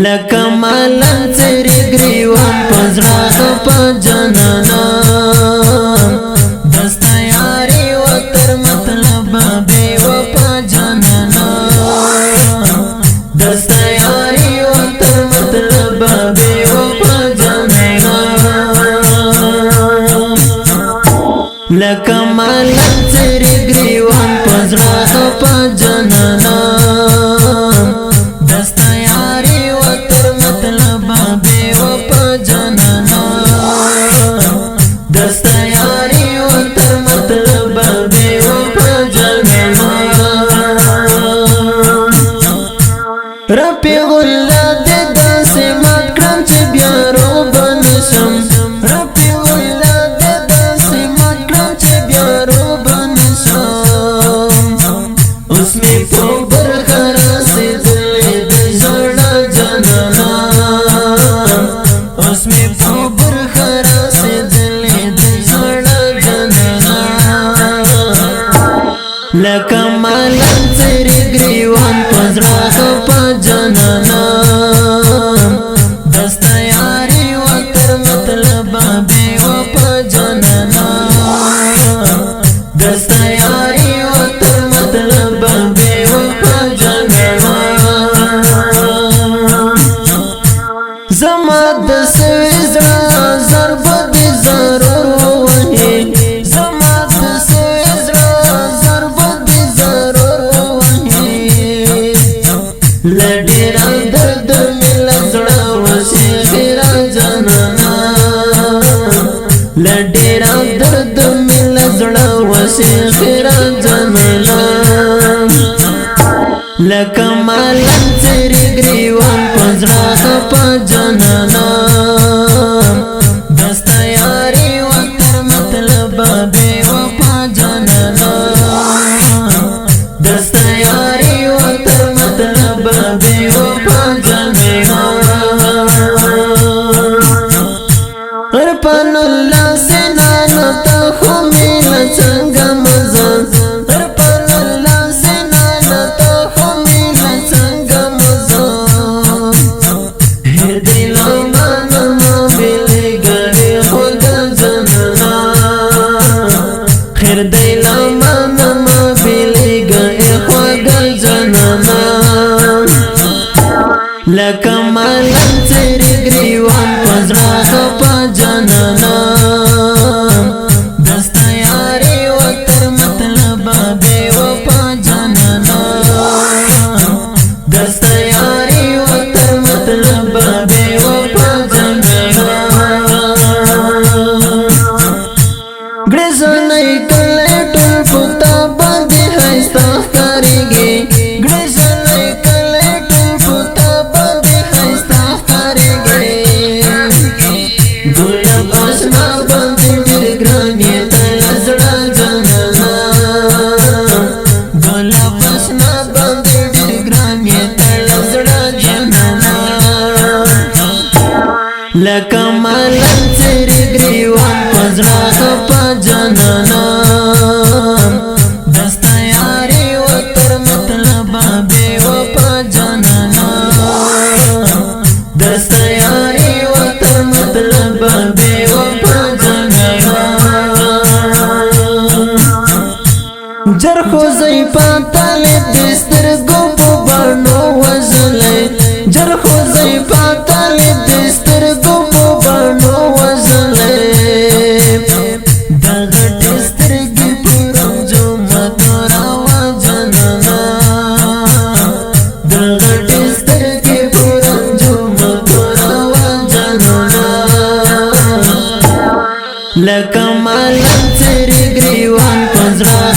لکه مالن څری گریوان پزړه په جنانا دستا یاري و تر مطلب به و په جنانا دستا یاري و تر مطلب به و په جنانا لکه مالن څری گریوان پزړه په جنانا رفیع الله دې داسې مات کړم چې بیا روبه نشم رفیع الله دې داسې مات کړم چې بیا روبه نشم اوس مې په برخه رسېدلې د ژړا جانانا اوس مې په برخه رسېدلې د ژړا جانانا لکه مالن څری گریوان پزړه په جنانا دستا یاري و تر مطلب به و په جنانا دستا یاري و تر مطلب به و په جنانا زما د سويزړه ضرب دي ضرور وهي زما د سويزړه ضرب دي ضرور وهي لډیرا درد مل زړه وشي خیرا جنانا لډیرا درد مل زړه وشي خیرا جنانا لکه مالن څری گریوان پزړه په جنانا دستا یاري و تر مطلب به و په جنانا دستا یاري و تر مطلب به و په جنانا ارپن الله سنانا ته خو مل څنګه مزه ارپن الله سنانا ته خو مل څنګه مزه هر دل مانا مل ګړې خود جنانا خیر دل مانا مل ګړې خود جنانا لکه مالن څری گریوان پزړه په جنانا دستا یاري و تر مطلب به و په جنانا دستا یاري و تر مطلب به و په جنانا ګړزنې کله ټول پتا باندې هستا کاریږي ګړزنې کله ټول پتا باندې هستا کاریږي ګلاب آشنا باندې ډېر ګران یې تل زړه جنانا ګلاب آشنا باندې ډېر ګران یې تل زړه جنانا لکه مالن څری گریوان پزړه په جنانا دستا یاري و تر مطلب به و په جنانا دستا یاري و تر مطلب به و په جنانا جر خو زئی پاتاله دستر ګو په باندې وزلې جر خو زئی پاتاله دستر ګو په باندې وزلې دغه دستر ګي پرم جو متورا و جنانا دغه دستر ګي پرم جو متورا و جنانا لکه مالن څری گریوان پزړه